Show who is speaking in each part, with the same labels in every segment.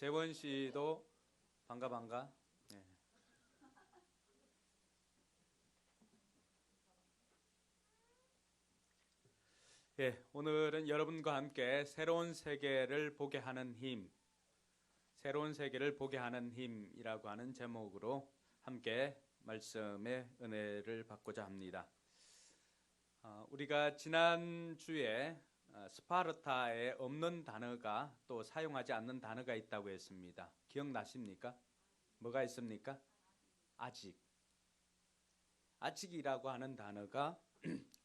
Speaker 1: 재원 씨도 반가. 예. 예, 오늘은 여러분과 함께 새로운 세계를 보게 하는 힘, 새로운 세계를 보게 하는 힘이라고 하는 제목으로 함께 말씀의 은혜를 받고자 합니다. 우리가 지난주에 스파르타에 없는 단어가 또 사용하지 않는 단어가 있다고 했습니다. 기억나십니까? 뭐가 있습니까? 아직. 아직이라고 하는 단어가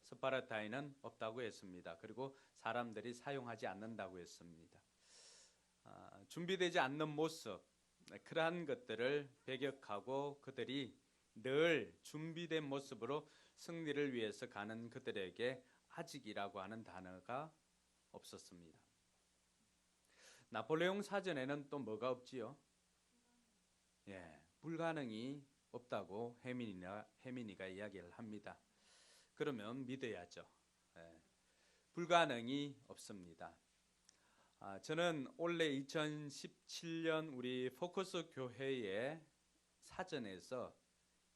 Speaker 1: 스파르타에는 없다고 했습니다. 그리고 사람들이 사용하지 않는다고 했습니다. 준비되지 않는 모습, 그러한 것들을 배격하고 그들이 늘 준비된 모습으로 승리를 위해서 가는 그들에게 아직이라고 하는 단어가 없었습니다. 나폴레옹 사전에는 또 뭐가 없지요? 예, 불가능이 없다고 해민이가 이야기를 합니다. 그러면 믿어야죠. 예, 불가능이 없습니다. 저는 올해 2017년 우리 포커스 교회의 사전에서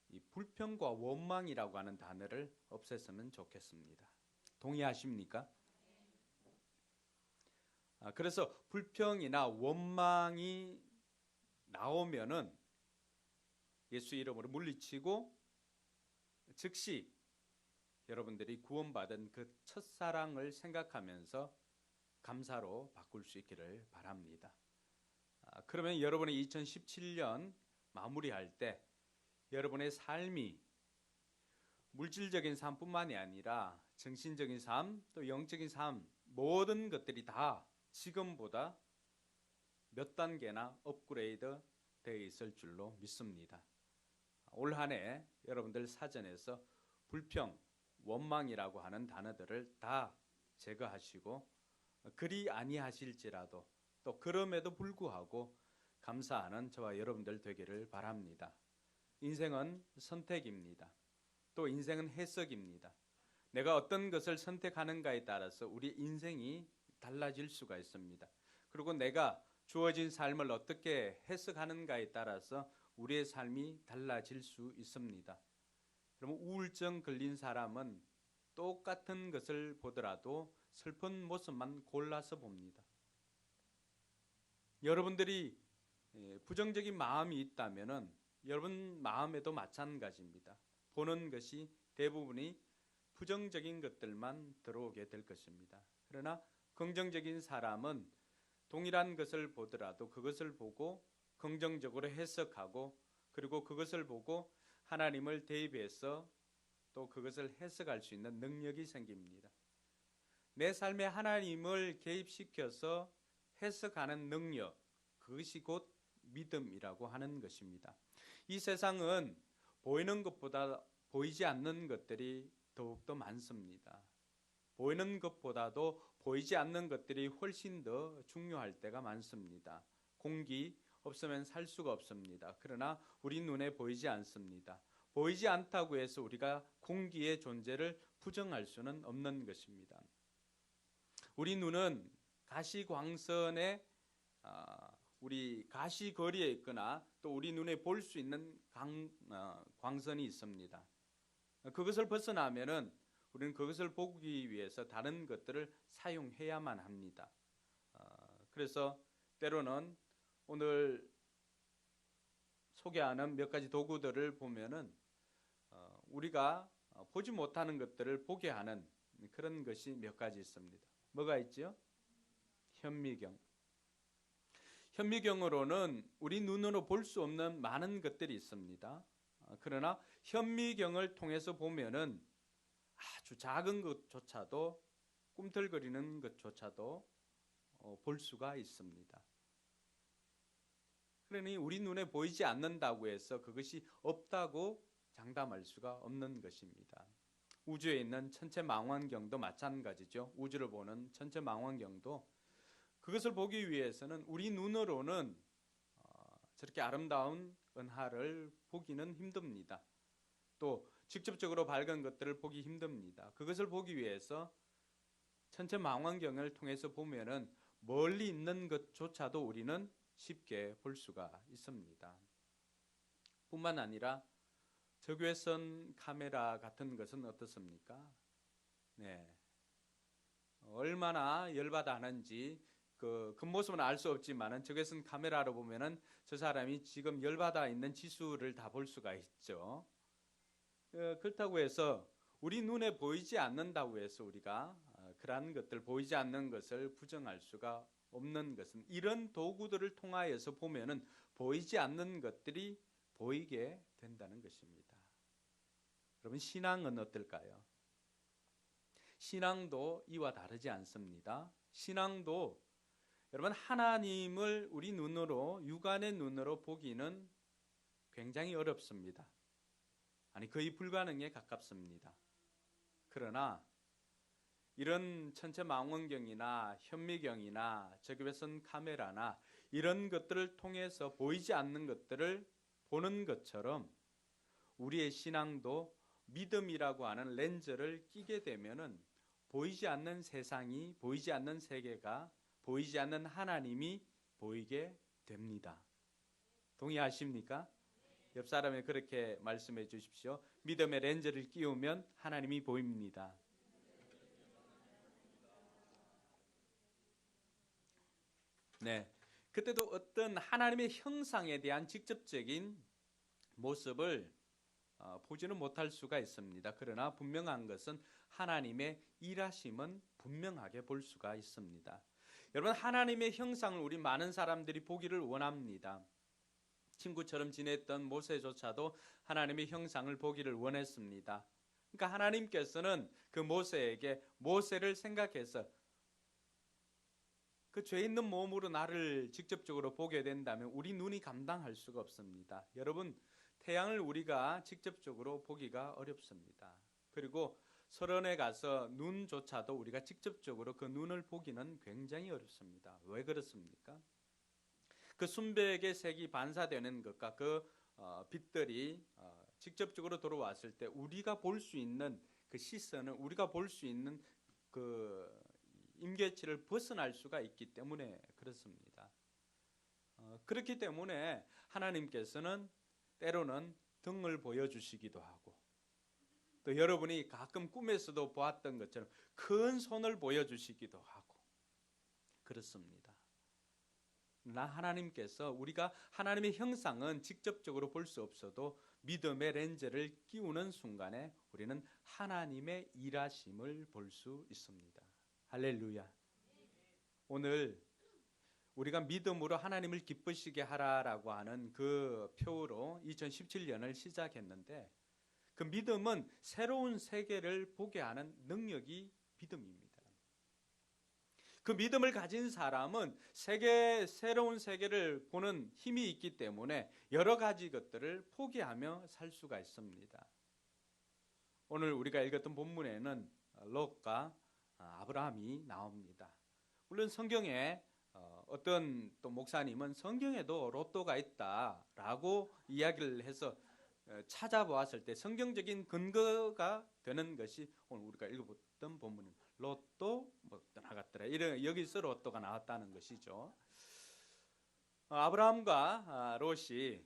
Speaker 1: 이 불평과 원망이라고 하는 단어를 없앴으면 좋겠습니다. 동의하십니까? 그래서 불평이나 원망이 나오면은 예수 이름으로 물리치고 즉시 여러분들이 구원받은 그 첫사랑을 생각하면서 감사로 바꿀 수 있기를 바랍니다. 그러면 여러분의 2017년 마무리할 때 여러분의 삶이 물질적인 삶뿐만이 아니라 정신적인 삶, 또 영적인 삶, 모든 것들이 다 지금보다 몇 단계나 업그레이드 되어 있을 줄로 믿습니다. 올 한 해 여러분들 사전에서 불평, 원망이라고 하는 단어들을 다 제거하시고 그리 아니하실지라도 또 그럼에도 불구하고 감사하는 저와 여러분들 되기를 바랍니다. 인생은 선택입니다. 또 인생은 해석입니다. 내가 어떤 것을 선택하는가에 따라서 우리 인생이 달라질 수가 있습니다. 그리고 내가 주어진 삶을 어떻게 해석하는가에 따라서 우리의 삶이 달라질 수 있습니다. 그러면 우울증 걸린 사람은 똑같은 것을 보더라도 슬픈 모습만 골라서 봅니다. 여러분들이 부정적인 마음이 있다면 여러분 마음에도 마찬가지입니다. 보는 것이 대부분이 부정적인 것들만 들어오게 될 것입니다. 그러나 긍정적인 사람은 동일한 것을 보더라도 그것을 보고 긍정적으로 해석하고 그리고 그것을 보고 하나님을 대입해서 또 그것을 해석할 수 있는 능력이 생깁니다. 내 삶에 하나님을 개입시켜서 해석하는 능력, 그것이 곧 믿음이라고 하는 것입니다. 이 세상은 보이는 것보다 보이지 않는 것들이 더욱더 많습니다. 보이는 것보다도 보이지 않는 것들이 훨씬 더 중요할 때가 많습니다. 공기 없으면 살 수가 없습니다. 그러나 우리 눈에 보이지 않습니다. 보이지 않다고 해서 우리가 공기의 존재를 부정할 수는 없는 것입니다. 우리 눈은 가시광선에 우리 가시거리에 있거나 또 우리 눈에 볼 수 있는 광선이 있습니다. 그것을 벗어나면은 우리는 그것을 보기 위해서 다른 것들을 사용해야만 합니다. 그래서 때로는 오늘 소개하는 몇 가지 도구들을 보면은 우리가 보지 못하는 것들을 보게 하는 그런 것이 몇 가지 있습니다. 뭐가 있죠? 현미경. 현미경으로는 우리 눈으로 볼 수 없는 많은 것들이 있습니다. 그러나 현미경을 통해서 보면은 아주 작은 것조차도 꿈틀거리는 것조차도 볼 수가 있습니다. 그러니 우리 눈에 보이지 않는다고 해서 그것이 없다고 장담할 수가 없는 것입니다. 우주에 있는 천체망원경도 마찬가지죠. 우주를 보는 천체망원경도 그것을 보기 위해서는 우리 눈으로는 저렇게 아름다운 은하를 보기는 힘듭니다. 또 직접적으로 밝은 것들을 보기 힘듭니다. 그것을 보기 위해서 천체망원경을 통해서 보면은 멀리 있는 것조차도 우리는 쉽게 볼 수가 있습니다. 뿐만 아니라 적외선 카메라 같은 것은 어떻습니까? 네. 얼마나 열받아 하는지 그 겉모습은 알 수 없지만은 적외선 카메라로 보면은 저 사람이 지금 열받아 있는 지수를 다 볼 수가 있죠. 그렇다고 해서 우리 눈에 보이지 않는다고 해서 우리가 그러한 것들 보이지 않는 것을 부정할 수가 없는 것은 이런 도구들을 통하여서 보면은 보이지 않는 것들이 보이게 된다는 것입니다. 여러분 신앙은 어떨까요? 신앙도 이와 다르지 않습니다. 신앙도 여러분 하나님을 우리 눈으로 육안의 눈으로 보기는 굉장히 어렵습니다. 아니 거의 불가능에 가깝습니다. 그러나 이런 천체망원경이나 현미경이나 적외선 카메라나 이런 것들을 통해서 보이지 않는 것들을 보는 것처럼 우리의 신앙도 믿음이라고 하는 렌즈를 끼게 되면은 보이지 않는 세상이, 보이지 않는 세계가, 보이지 않는 하나님이 보이게 됩니다. 동의하십니까? 옆 사람에 그렇게 말씀해 주십시오. 믿음의 렌즈를 끼우면 하나님이 보입니다. 네, 그때도 어떤 하나님의 형상에 대한 직접적인 모습을 보지는 못할 수가 있습니다. 그러나 분명한 것은 하나님의 일하심은 분명하게 볼 수가 있습니다. 여러분 하나님의 형상을 우리 많은 사람들이 보기를 원합니다. 친구처럼 지냈던 모세조차도 하나님의 형상을 보기를 원했습니다. 그러니까 하나님께서는 그 모세에게 모세를 생각해서 그 죄 있는 몸으로 나를 직접적으로 보게 된다면 우리 눈이 감당할 수가 없습니다. 여러분 태양을 우리가 직접적으로 보기가 어렵습니다. 그리고 설원에 가서 눈조차도 우리가 직접적으로 그 눈을 보기는 굉장히 어렵습니다. 왜 그렇습니까? 그 순백의 색이 반사되는 것과 그 빛들이 직접적으로 들어왔을 때 우리가 볼 수 있는 그 시선을 우리가 볼 수 있는 그 임계치를 벗어날 수가 있기 때문에 그렇습니다. 그렇기 때문에 하나님께서는 때로는 등을 보여주시기도 하고 또 여러분이 가끔 꿈에서도 보았던 것처럼 큰 손을 보여주시기도 하고 그렇습니다. 나 하나님께서 우리가 하나님의 형상은 직접적으로 볼 수 없어도 믿음의 렌즈를 끼우는 순간에 우리는 하나님의 일하심을 볼 수 있습니다. 할렐루야. 오늘 우리가 믿음으로 하나님을 기쁘시게 하라라고 하는 그 표로 2017년을 시작했는데 그 믿음은 새로운 세계를 보게 하는 능력이 믿음입니다. 그 믿음을 가진 사람은 새로운 세계를 보는 힘이 있기 때문에 여러 가지 것들을 포기하며 살 수가 있습니다. 오늘 우리가 읽었던 본문에는 롯과 아브라함이 나옵니다. 물론 성경에 어떤 또 목사님은 성경에도 롯도가 있다라고 이야기를 해서 찾아보았을 때 성경적인 근거가 되는 것이 오늘 우리가 읽어봤던 본문입니다. 롯도 떠나갔더라. 이런 여기서 롯도가 나왔다는 것이죠. 아브라함과 롯이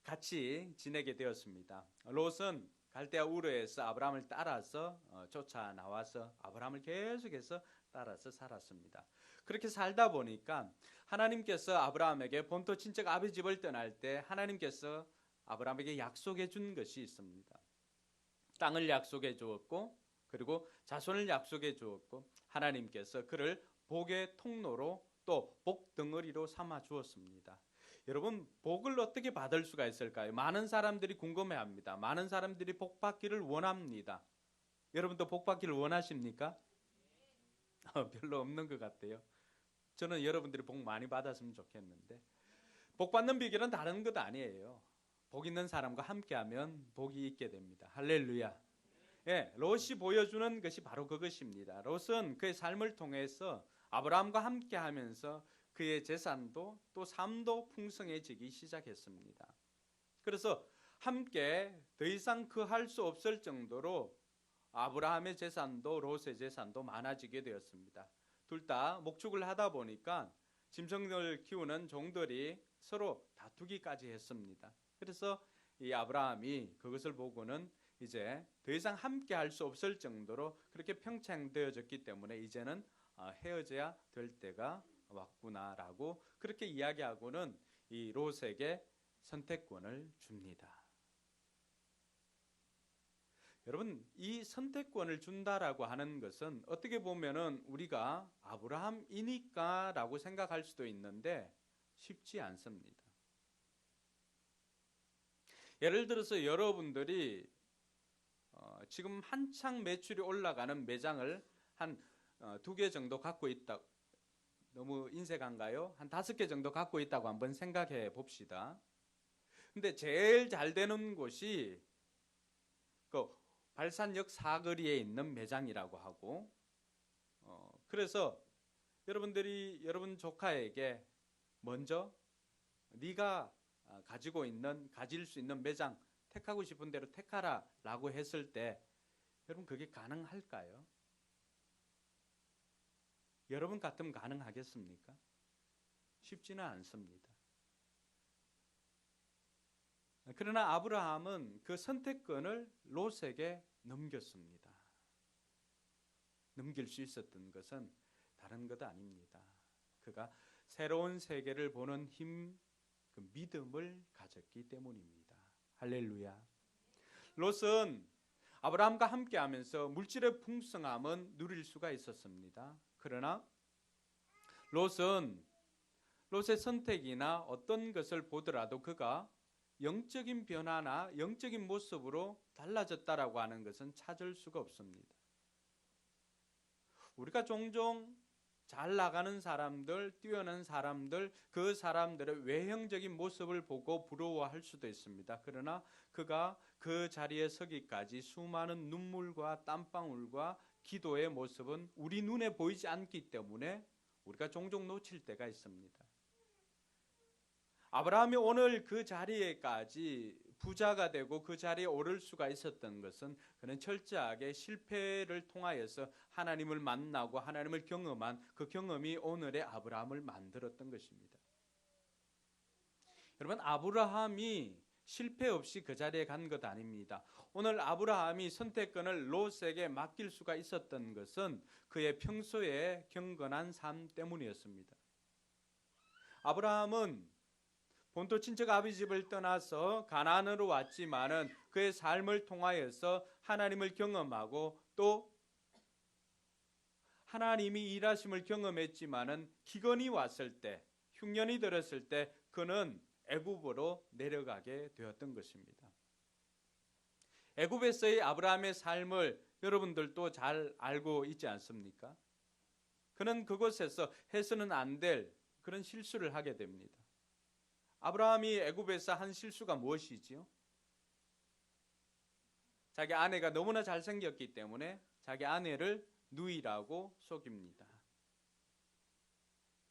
Speaker 1: 같이 지내게 되었습니다. 롯은 갈대아 우르에서 아브라함을 따라서 쫓아 나와서 아브라함을 계속해서 따라서 살았습니다. 그렇게 살다 보니까 하나님께서 아브라함에게 본토 친척 아비 집을 떠날 때 하나님께서 아브라함에게 약속해 준 것이 있습니다. 땅을 약속해 주었고 그리고 자손을 약속해 주었고 하나님께서 그를 복의 통로로 또 복덩어리로 삼아 주었습니다. 여러분 복을 어떻게 받을 수가 있을까요? 많은 사람들이 궁금해합니다. 많은 사람들이 복 받기를 원합니다. 여러분도 복 받기를 원하십니까? 별로 없는 것 같아요. 저는 여러분들이 복 많이 받았으면 좋겠는데 복 받는 비결은 다른 것 아니에요. 복 있는 사람과 함께하면 복이 있게 됩니다. 할렐루야. 예, 롯이 보여주는 것이 바로 그것입니다. 롯은 그의 삶을 통해서 아브라함과 함께하면서 그의 재산도 또 삶도 풍성해지기 시작했습니다. 그래서 함께 더 이상 그할 수 없을 정도로 아브라함의 재산도 롯의 재산도 많아지게 되었습니다. 둘 다 목축을 하다 보니까 짐승을 키우는 종들이 서로 다투기까지 했습니다. 그래서 이 아브라함이 그것을 보고는 이제 더 이상 함께 할 수 없을 정도로 그렇게 평창되어졌기 때문에 이제는 헤어져야 될 때가 왔구나라고 그렇게 이야기하고는 이 롯에게 선택권을 줍니다. 여러분, 이 선택권을 준다라고 하는 것은 어떻게 보면은 우리가 아브라함이니까라고 생각할 수도 있는데 쉽지 않습니다. 예를 들어서 여러분들이 지금 한창 매출이 올라가는 매장을 한 2개 정도 갖고 있다. 너무 인색한가요? 한 5개 정도 갖고 있다고 한번 생각해 봅시다. 근데 제일 잘 되는 곳이 그 발산역 사거리에 있는 매장이라고 하고, 그래서 여러분들이 여러분 조카에게 먼저 네가 가질 수 있는 매장 택하고 싶은 대로 택하라 라고 했을 때 여러분 그게 가능할까요? 여러분 같으면 가능하겠습니까? 쉽지는 않습니다. 그러나 아브라함은 그 선택권을 롯에게 넘겼습니다. 넘길 수 있었던 것은 다른 것 아닙니다. 그가 새로운 세계를 보는 힘, 그 믿음을 가졌기 때문입니다. 할렐루야. 롯은 아브라함과 함께하면서 물질의 풍성함은 누릴 수가 있었습니다. 그러나 롯의 선택이나 어떤 것을 보더라도 그가 영적인 변화나 영적인 모습으로 달라졌다라고 하는 것은 찾을 수가 없습니다. 우리가 종종 잘 나가는 사람들, 뛰어난 사람들, 그 사람들의 외형적인 모습을 보고 부러워할 수도 있습니다. 그러나 그가 그 자리에 서기까지 수많은 눈물과 땀방울과 기도의 모습은 우리 눈에 보이지 않기 때문에 우리가 종종 놓칠 때가 있습니다. 아브라함이 오늘 그 자리에까지 부자가 되고 그 자리에 오를 수가 있었던 것은 그는 철저하게 실패를 통하여서 하나님을 만나고 하나님을 경험한 그 경험이 오늘의 아브라함을 만들었던 것입니다. 여러분, 아브라함이 실패 없이 그 자리에 간 것 아닙니다. 오늘 아브라함이 선택권을 롯에게 맡길 수가 있었던 것은 그의 평소에 경건한 삶 때문이었습니다. 아브라함은 본토 친척 아비 집을 떠나서 가나안으로 왔지만은 그의 삶을 통하여서 하나님을 경험하고 또 하나님이 일하심을 경험했지만은 기근이 왔을 때, 흉년이 들었을 때 그는 애굽으로 내려가게 되었던 것입니다. 애굽에서의 아브라함의 삶을 여러분들도 잘 알고 있지 않습니까? 그는 그곳에서 해서는 안 될 그런 실수를 하게 됩니다. 아브라함이 애굽에서 한 실수가 무엇이지요? 자기 아내가 너무나 잘생겼기 때문에 자기 아내를 누이라고 속입니다.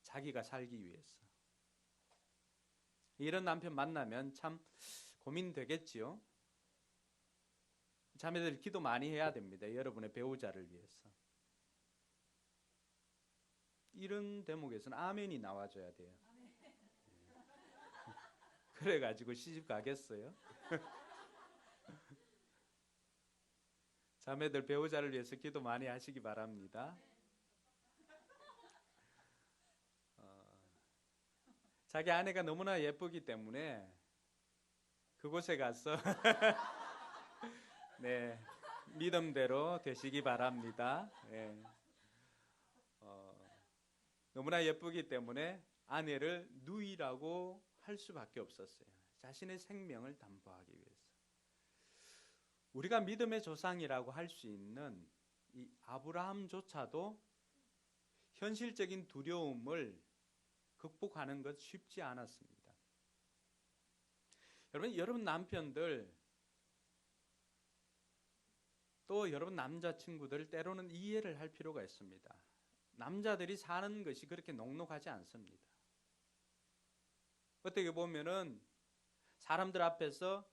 Speaker 1: 자기가 살기 위해서. 이런 남편 만나면 참 고민되겠지요? 자매들 기도 많이 해야 됩니다. 여러분의 배우자를 위해서. 이런 대목에서는 아멘이 나와줘야 돼요. 그래가지고 시집 가겠어요? 자매들 배우자를 위해서 기도 많이 하시기 바랍니다. 자기 아내가 너무나 예쁘기 때문에 그곳에 가서 네, 믿음대로 되시기 바랍니다. 네. 너무나 예쁘기 때문에 아내를 누이라고 할 수밖에 없었어요. 자신의 생명을 담보하기 위해서. 우리가 믿음의 조상이라고 할 수 있는 이 아브라함조차도 현실적인 두려움을 극복하는 것 쉽지 않았습니다. 여러분 남편들 또 여러분 남자친구들 때로는 이해를 할 필요가 있습니다. 남자들이 사는 것이 그렇게 녹록하지 않습니다. 어떻게 보면은 사람들 앞에서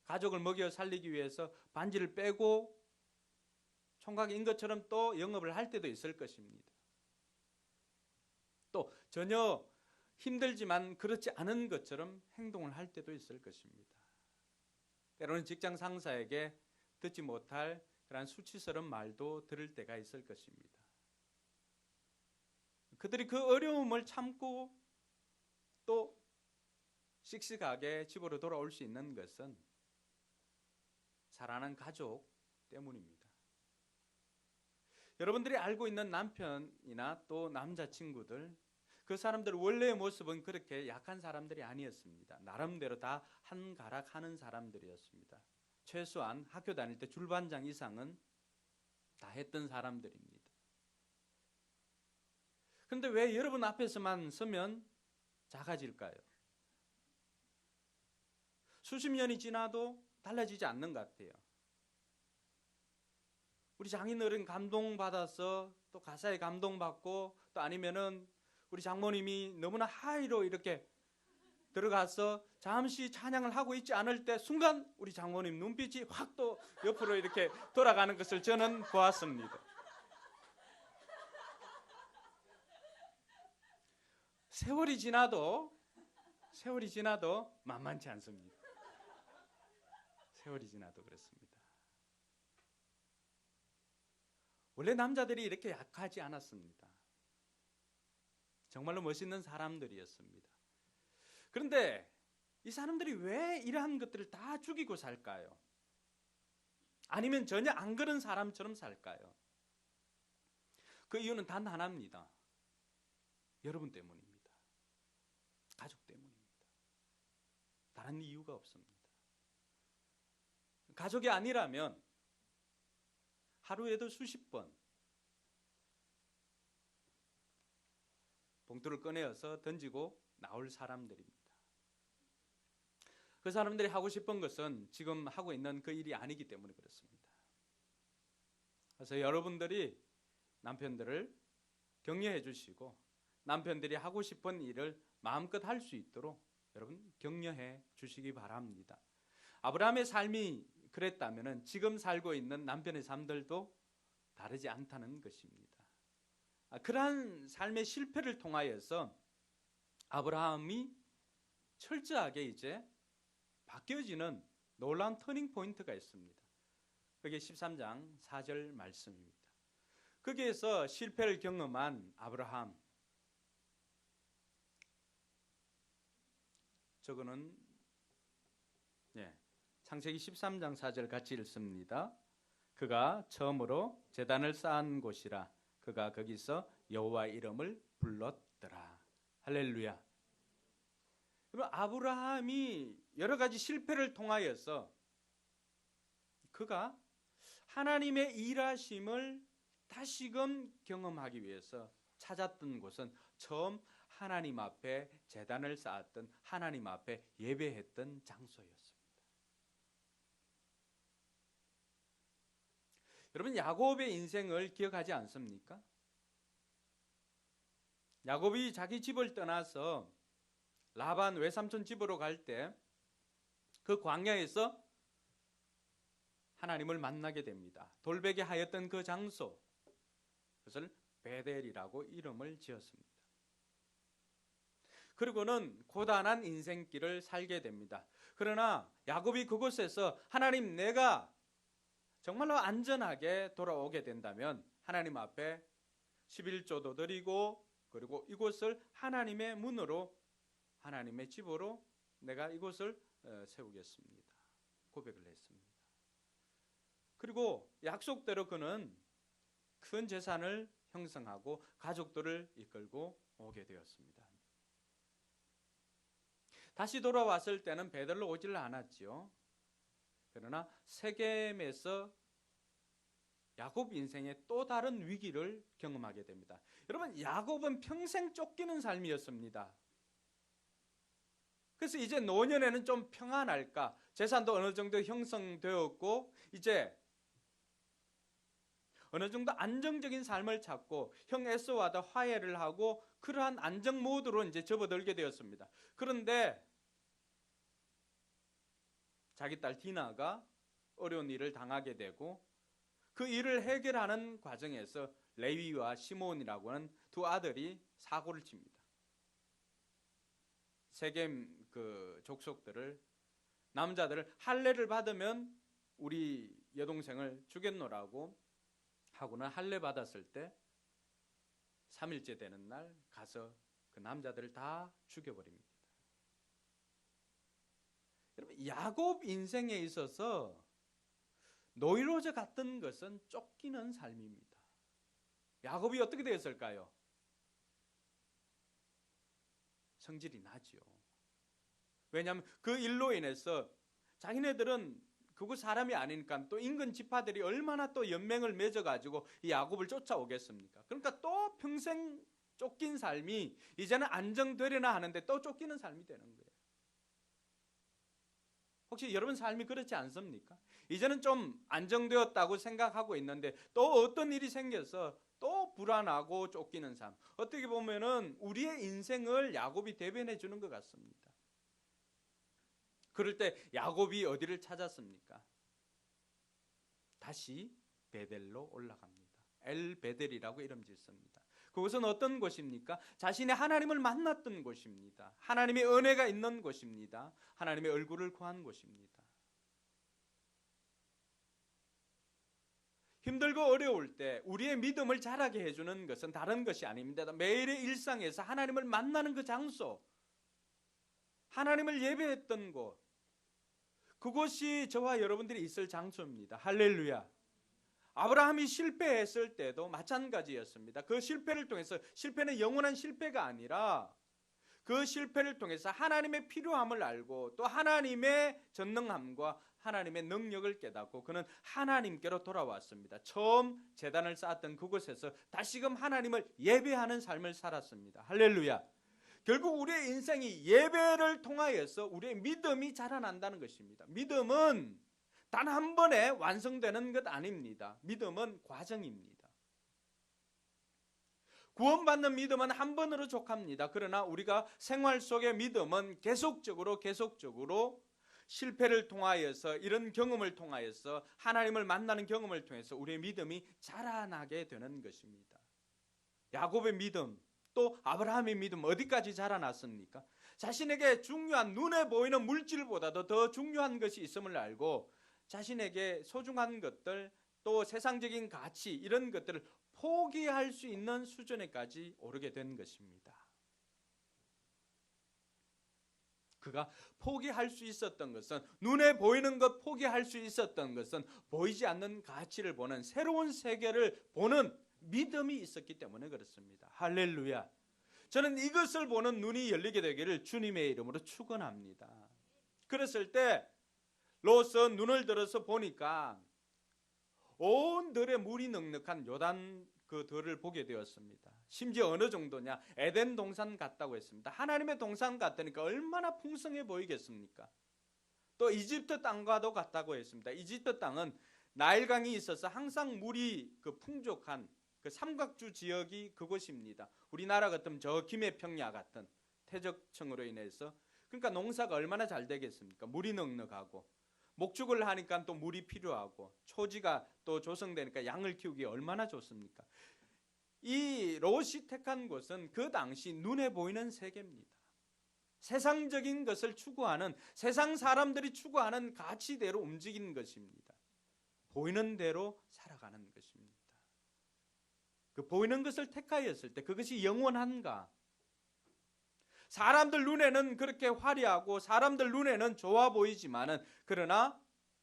Speaker 1: 가족을 먹여 살리기 위해서 반지를 빼고 총각인 것처럼 또 영업을 할 때도 있을 것입니다. 또 전혀 힘들지만 그렇지 않은 것처럼 행동을 할 때도 있을 것입니다. 때로는 직장 상사에게 듣지 못할 그런 수치스러운 말도 들을 때가 있을 것입니다. 그들이 그 어려움을 참고 또 씩씩하게 집으로 돌아올 수 있는 것은 사랑하는 가족 때문입니다. 여러분들이 알고 있는 남편이나 또 남자친구들, 그 사람들 원래의 모습은 그렇게 약한 사람들이 아니었습니다. 나름대로 다 한가락하는 사람들이었습니다. 최소한 학교 다닐 때 줄반장 이상은 다 했던 사람들입니다. 그런데 왜 여러분 앞에서만 서면 작아질까요? 수십 년이 지나도 달라지지 않는 것 같아요. 우리 장인어른 감동받아서 또 가사에 감동받고 또 아니면은 우리 장모님이 너무나 하이로 이렇게 들어가서 잠시 찬양을 하고 있지 않을 때 순간 우리 장모님 눈빛이 확 또 옆으로 이렇게 돌아가는 것을 저는 보았습니다. 세월이 지나도 만만치 않습니다. 세월이 지나도 그렇습니다. 원래 남자들이 이렇게 약하지 않았습니다. 정말로 멋있는 사람들이었습니다. 그런데 이 사람들이 왜 이러한 것들을 다 죽이고 살까요? 아니면 전혀 안 그런 사람처럼 살까요? 그 이유는 단 하나입니다. 여러분 때문입니다. 가족 때문입니다. 다른 이유가 없습니다. 가족이 아니라면 하루에도 수십 번 봉투를 꺼내어서 던지고 나올 사람들입니다. 그 사람들이 하고 싶은 것은 지금 하고 있는 그 일이 아니기 때문에 그렇습니다. 그래서 여러분들이 남편들을 격려해 주시고 남편들이 하고 싶은 일을 마음껏 할 수 있도록 여러분 격려해 주시기 바랍니다. 아브라함의 삶이 그랬다면 지금 살고 있는 남편의 삶들도 다르지 않다는 것입니다. 그러한 삶의 실패를 통하여서 아브라함이 철저하게 이제 바뀌어지는 놀라운 터닝 포인트가 있습니다. 그게 13장 4절 말씀입니다. 거기에서 실패를 경험한 아브라함, 저거는 창세기 13장 4절 같이 읽습니다. 그가 처음으로 제단을 쌓은 곳이라 그가 거기서 여호와 이름을 불렀더라. 할렐루야. 그럼 아브라함이 여러 가지 실패를 통하여서 그가 하나님의 일하심을 다시금 경험하기 위해서 찾았던 곳은 처음 하나님 앞에 제단을 쌓았던 하나님 앞에 예배했던 장소였습니다. 여러분 야곱의 인생을 기억하지 않습니까? 야곱이 자기 집을 떠나서 라반 외삼촌 집으로 갈 때 그 광야에서 하나님을 만나게 됩니다. 돌베개 하였던 그 장소, 그것을 베델이라고 이름을 지었습니다. 그리고는 고단한 인생길을 살게 됩니다. 그러나 야곱이 그곳에서 하나님, 내가 정말로 안전하게 돌아오게 된다면 하나님 앞에 11조도 드리고 그리고 이곳을 하나님의 문으로 하나님의 집으로 내가 이곳을 세우겠습니다. 고백을 했습니다. 그리고 약속대로 그는 큰 재산을 형성하고 가족들을 이끌고 오게 되었습니다. 다시 돌아왔을 때는 베들로 오지를 않았지요. 그러나 세겜에서 야곱 인생의 또 다른 위기를 경험하게 됩니다. 여러분, 야곱은 평생 쫓기는 삶이었습니다. 그래서 이제 노년에는 좀 평안할까? 재산도 어느 정도 형성되었고 이제 어느 정도 안정적인 삶을 찾고 형 에서와도 화해를 하고 그러한 안정 모드로 이제 접어들게 되었습니다. 그런데 자기 딸 디나가 어려운 일을 당하게 되고 그 일을 해결하는 과정에서 레위와 시몬이라고 하는 두 아들이 사고를 칩니다. 세겜 그 족속들을 남자들을 할례를 받으면 우리 여동생을 주겠노라고 하고는 할례 받았을 때 3일째 되는 날 가서 그 남자들을 다 죽여버립니다. 여러분, 야곱 인생에 있어서 노이로제 같은 것은 쫓기는 삶입니다. 야곱이 어떻게 되었을까요? 성질이 나죠. 왜냐하면 그 일로 인해서 자기네들은 그곳 사람이 아니니까 또 인근 지파들이 얼마나 또 연맹을 맺어가지고 이 야곱을 쫓아오겠습니까? 그러니까 또 평생 쫓긴 삶이 이제는 안정되려나 하는데 또 쫓기는 삶이 되는 거예요. 혹시 여러분 삶이 그렇지 않습니까? 이제는 좀 안정되었다고 생각하고 있는데 또 어떤 일이 생겨서 또 불안하고 쫓기는 삶. 어떻게 보면은 우리의 인생을 야곱이 대변해 주는 것 같습니다. 그럴 때 야곱이 어디를 찾았습니까? 다시 베델로 올라갑니다. 엘 베델이라고 이름 짓습니다. 그것은 어떤 곳입니까? 자신의 하나님을 만났던 곳입니다. 하나님의 은혜가 있는 곳입니다. 하나님의 얼굴을 구한 곳입니다. 힘들고 어려울 때 우리의 믿음을 자라게 해주는 것은 다른 것이 아닙니다. 매일의 일상에서 하나님을 만나는 그 장소, 하나님을 예배했던 곳, 그곳이 저와 여러분들이 있을 장소입니다. 할렐루야. 아브라함이 실패했을 때도 마찬가지였습니다. 그 실패를 통해서, 실패는 영원한 실패가 아니라 그 실패를 통해서 하나님의 필요함을 알고 또 하나님의 전능함과 하나님의 능력을 깨닫고 그는 하나님께로 돌아왔습니다. 처음 제단을 쌓았던 그곳에서 다시금 하나님을 예배하는 삶을 살았습니다. 할렐루야. 결국 우리의 인생이 예배를 통하여서 우리의 믿음이 자라난다는 것입니다. 믿음은 단 한 번에 완성되는 것 아닙니다. 믿음은 과정입니다. 구원받는 믿음은 한 번으로 족합니다. 그러나 우리가 생활 속의 믿음은 계속적으로 실패를 통하여서 이런 경험을 통하여서 하나님을 만나는 경험을 통해서 우리의 믿음이 자라나게 되는 것입니다. 야곱의 믿음 또 아브라함의 믿음 어디까지 자라났습니까? 자신에게 중요한 눈에 보이는 물질보다도 더 중요한 것이 있음을 알고 자신에게 소중한 것들 또 세상적인 가치 이런 것들을 포기할 수 있는 수준에까지 오르게 된 것입니다. 그가 포기할 수 있었던 것은 눈에 보이는 것 포기할 수 있었던 것은 보이지 않는 가치를 보는 새로운 세계를 보는 믿음이 있었기 때문에 그렇습니다. 할렐루야. 저는 이것을 보는 눈이 열리게 되기를 주님의 이름으로 축원합니다. 그랬을 때 롯은 눈을 들어서 보니까 온 들에 물이 넉넉한 요단 그 들을 보게 되었습니다. 심지어 어느 정도냐? 에덴 동산 같다고 했습니다. 하나님의 동산 같다니까 얼마나 풍성해 보이겠습니까? 또 이집트 땅과도 같다고 했습니다. 이집트 땅은 나일강이 있어서 항상 물이 그 풍족한 그 삼각주 지역이 그곳입니다. 우리나라 같으면 저 김해평야 같은 퇴적층으로 인해서 그러니까 농사가 얼마나 잘 되겠습니까? 물이 넉넉하고 목축을 하니까 또 물이 필요하고 초지가 또 조성되니까 양을 키우기 얼마나 좋습니까? 이 롯이 택한 곳은 그 당시 눈에 보이는 세계입니다. 세상적인 것을 추구하는 세상 사람들이 추구하는 가치대로 움직이는 것입니다. 보이는 대로 살아가는 것입니다. 그 보이는 것을 택하였을 때 그것이 영원한가? 사람들 눈에는 그렇게 화려하고 사람들 눈에는 좋아 보이지만은 그러나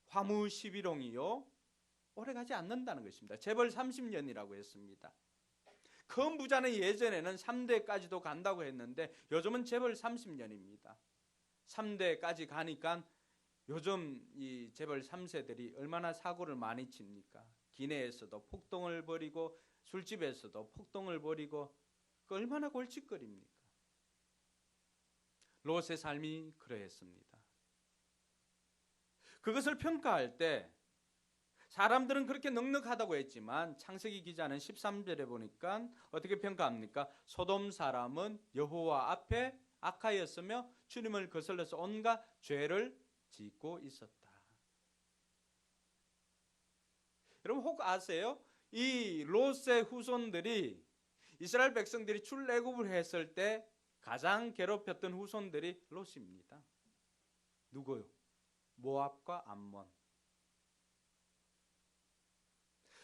Speaker 1: 화무시비롱이요 오래가지 않는다는 것입니다. 재벌 30년이라고 했습니다. 큰 부자는 예전에는 3대까지도 간다고 했는데 요즘은 재벌 30년입니다. 3대까지 가니까 요즘 이 재벌 3세들이 얼마나 사고를 많이 칩니까? 기내에서도 폭동을 벌이고 술집에서도 폭동을 벌이고 그 얼마나 골칫거립니까? 롯의 삶이 그러했습니다. 그것을 평가할 때 사람들은 그렇게 넉넉하다고 했지만 창세기 기자는 13절에 보니까 어떻게 평가합니까? 소돔 사람은 여호와 앞에 악하였으며 주님을 거슬러서 온갖 죄를 짓고 있었다. 여러분 혹 아세요? 이 롯의 후손들이 이스라엘 백성들이 출애굽을 했을 때 가장 괴롭혔던 후손들이 롯입니다. 누구요? 모압과 암몬.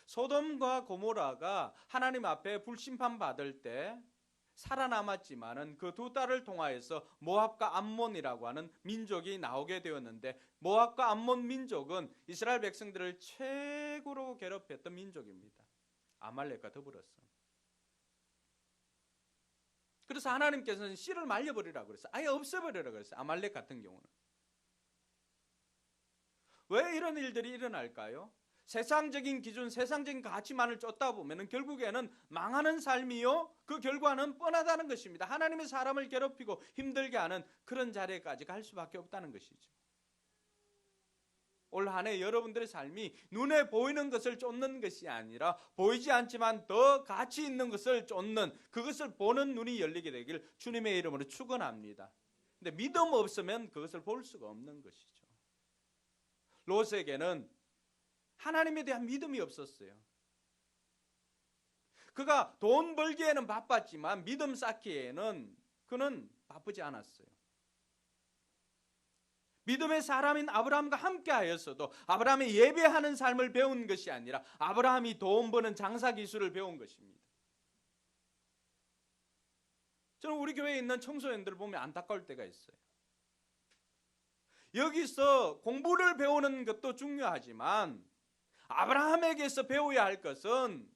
Speaker 1: 소돔과 고모라가 하나님 앞에 불심판 받을 때 살아남았지만은 그 두 딸을 통하여서 모압과 암몬이라고 하는 민족이 나오게 되었는데, 모압과 암몬 민족은 이스라엘 백성들을 최고로 괴롭혔던 민족입니다. 아말렉과 더불어서. 그래서 하나님께서는 씨를 말려버리라고 그랬어요. 아예 없애버리라고 그랬어요. 아말렉 같은 경우는. 왜 이런 일들이 일어날까요? 세상적인 기준, 세상적인 가치만을 쫓다 보면 결국에는 망하는 삶이요, 그 결과는 뻔하다는 것입니다. 하나님의 사람을 괴롭히고 힘들게 하는 그런 자리까지 갈 수밖에 없다는 것이죠. 올 한 해 여러분들의 삶이 눈에 보이는 것을 쫓는 것이 아니라 보이지 않지만 더 가치 있는 것을 쫓는, 그것을 보는 눈이 열리게 되길 주님의 이름으로 축원합니다. 근데 믿음 없으면 그것을 볼 수가 없는 것이죠. 롯에게는 하나님에 대한 믿음이 없었어요. 그가 돈 벌기에는 바빴지만 믿음 쌓기에는 그는 바쁘지 않았어요. 믿음의 사람인 아브라함과 함께 하였어도 아브라함이 예배하는 삶을 배운 것이 아니라 아브라함이 돈 버는 장사 기술을 배운 것입니다. 저는 우리 교회에 있는 청소년들을 보면 안타까울 때가 있어요. 여기서 공부를 배우는 것도 중요하지만 아브라함에게서 배워야 할 것은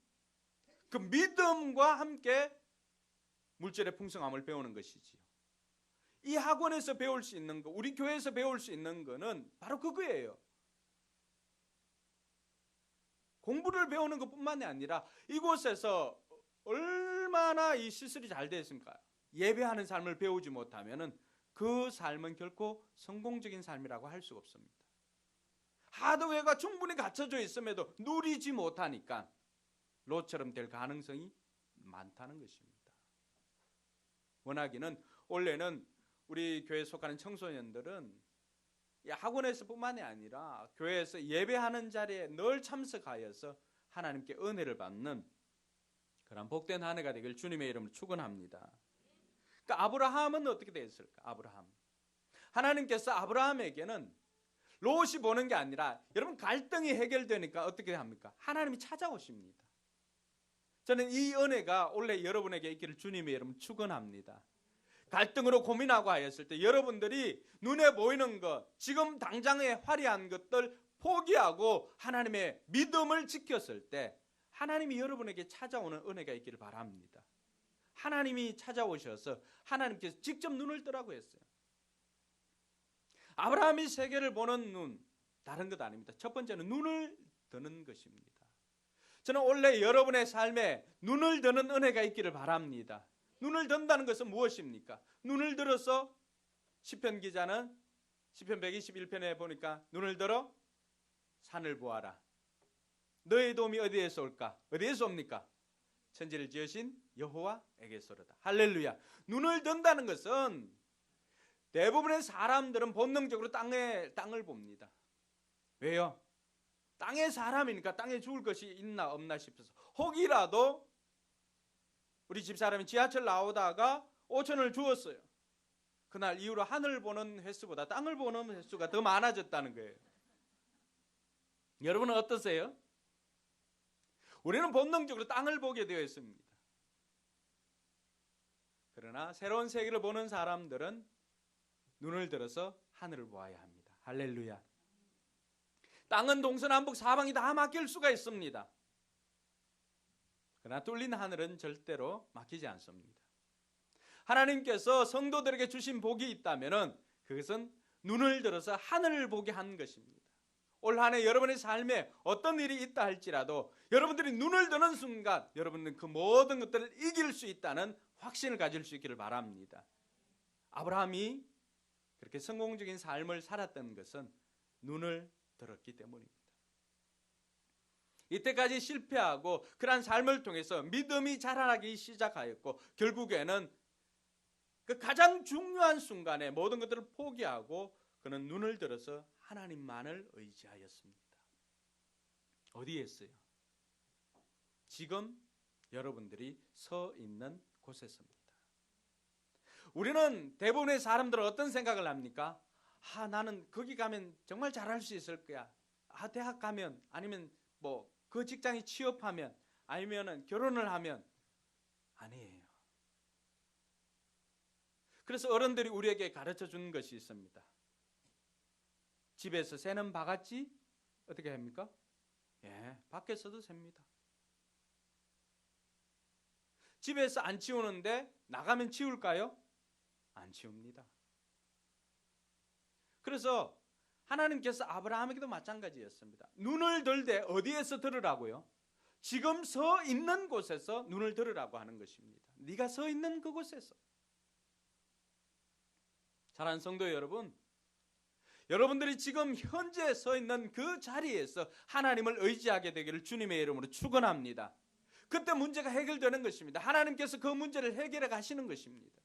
Speaker 1: 그 믿음과 함께 물질의 풍성함을 배우는 것이지요. 이 학원에서 배울 수 있는 거, 우리 교회에서 배울 수 있는 거는 바로 그거예요. 공부를 배우는 것뿐만이 아니라 이곳에서 얼마나 이 시설이 잘 되어 있습니까? 예배하는 삶을 배우지 못하면은 그 삶은 결코 성공적인 삶이라고 할 수가 없습니다. 하드웨어가 충분히 갖춰져 있음에도 누리지 못하니까 롯처럼 될 가능성이 많다는 것입니다. 원하기는 원래는 우리 교회에 속하는 청소년들은 학원에서뿐만이 아니라 교회에서 예배하는 자리에 늘 참석하여서 하나님께 은혜를 받는 그런 복된 한 해가 되길 주님의 이름으로 축원합니다. 그러니까 아브라함은 어떻게 되었을까? 아브라함. 하나님께서 아브라함에게는 롯이 보는 게 아니라, 여러분 갈등이 해결되니까 어떻게 합니까? 하나님이 찾아오십니다. 저는 이 은혜가 원래 여러분에게 있기를 주님의 이름으로 축원합니다. 갈등으로 고민하고 하였을 때 여러분들이 눈에 보이는 것, 지금 당장의 화려한 것들 포기하고 하나님의 믿음을 지켰을 때 하나님이 여러분에게 찾아오는 은혜가 있기를 바랍니다. 하나님이 찾아오셔서 하나님께서 직접 눈을 뜨라고 했어요. 아브라함이 세계를 보는 눈, 다른 것 아닙니다. 첫 번째는 눈을 드는 것입니다. 저는 원래 여러분의 삶에 눈을 드는 은혜가 있기를 바랍니다. 눈을 든다는 것은 무엇입니까? 눈을 들어서 시편 기자는 시편 121편에 보니까 눈을 들어 산을 보아라. 너의 도움이 어디에서 올까? 어디에서 옵니까? 천지를 지으신 여호와에게서로다. 할렐루야. 눈을 든다는 것은 대부분의 사람들은 본능적으로 땅을 봅니다. 왜요? 땅에 사람이니까 땅에 죽을 것이 있나 없나 싶어서. 혹이라도 우리 집사람이 지하철 나오다가 5,000원을 주었어요. 그날 이후로 하늘을 보는 횟수보다 땅을 보는 횟수가 더 많아졌다는 거예요. 여러분은 어떠세요? 우리는 본능적으로 땅을 보게 되어 있습니다. 그러나 새로운 세계를 보는 사람들은 눈을 들어서 하늘을 보아야 합니다. 할렐루야. 땅은 동서남북 사방이 다 막힐 수가 있습니다. 그러나 뚫린 하늘은 절대로 막히지 않습니다. 하나님께서 성도들에게 주신 복이 있다면 그것은 눈을 들어서 하늘을 보게 한 것입니다. 올 한 해 여러분의 삶에 어떤 일이 있다 할지라도 여러분들이 눈을 드는 순간 여러분은 그 모든 것들을 이길 수 있다는 확신을 가질 수 있기를 바랍니다. 아브라함이 그렇게 성공적인 삶을 살았던 것은 눈을 들었기 때문입니다. 이때까지 실패하고 그러한 삶을 통해서 믿음이 자라나기 시작하였고 결국에는 그 가장 중요한 순간에 모든 것들을 포기하고 그는 눈을 들어서 하나님만을 의지하였습니다. 어디에 있어요? 지금 여러분들이 서 있는 곳에서입니다. 우리는 대부분의 사람들은 어떤 생각을 합니까? 나는 거기 가면 정말 잘할 수 있을 거야. 대학 가면, 아니면 뭐 그 직장에 취업하면, 아니면은 결혼을 하면. 아니에요. 그래서 어른들이 우리에게 가르쳐 주는 것이 있습니다. 집에서 새는 바가지 어떻게 합니까? 밖에서도 셉니다. 집에서 안 치우는데 나가면 치울까요? 안 치웁니다. 그래서 하나님께서 아브라함에게도 마찬가지였습니다. 눈을 들 때 어디에서 들으라고요? 지금 서 있는 곳에서 눈을 들으라고 하는 것입니다. 네가 서 있는 그곳에서. 사랑하는 성도 여러분, 여러분들이 지금 현재 서 있는 그 자리에서 하나님을 의지하게 되기를 주님의 이름으로 축원합니다. 그때 문제가 해결되는 것입니다. 하나님께서 그 문제를 해결해 가시는 것입니다.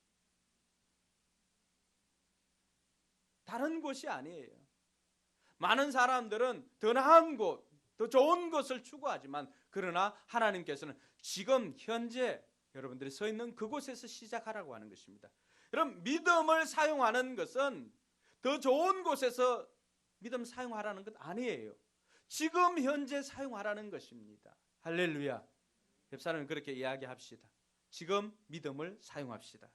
Speaker 1: 다른 곳이 아니에요. 많은 사람들은 더 나은 곳, 더 좋은 것을 추구하지만, 그러나 하나님께서는 지금 현재 여러분들이 서 있는 그곳에서 시작하라고 하는 것입니다. 여러분, 믿음을 사용하는 것은 더 좋은 곳에서 믿음 사용하라는 것 아니에요. 지금 현재 사용하라는 것입니다. 할렐루야. 옆 사람은 그렇게 이야기합시다. 지금 믿음을 사용합시다.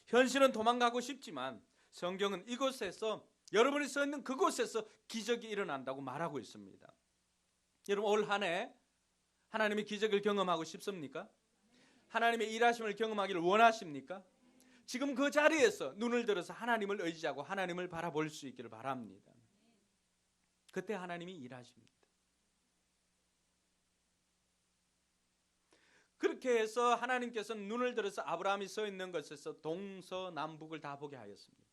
Speaker 1: 현실은 도망가고 싶지만 성경은 이곳에서, 여러분이 서 있는 그곳에서 기적이 일어난다고 말하고 있습니다. 여러분, 올 한 해 하나님의 기적을 경험하고 싶습니까? 하나님의 일하심을 경험하기를 원하십니까? 지금 그 자리에서 눈을 들어서 하나님을 의지하고 하나님을 바라볼 수 있기를 바랍니다. 그때 하나님이 일하십니다. 그렇게 해서 하나님께서는 눈을 들어서 아브라함이 서 있는 것에서 동서남북을 다 보게 하였습니다.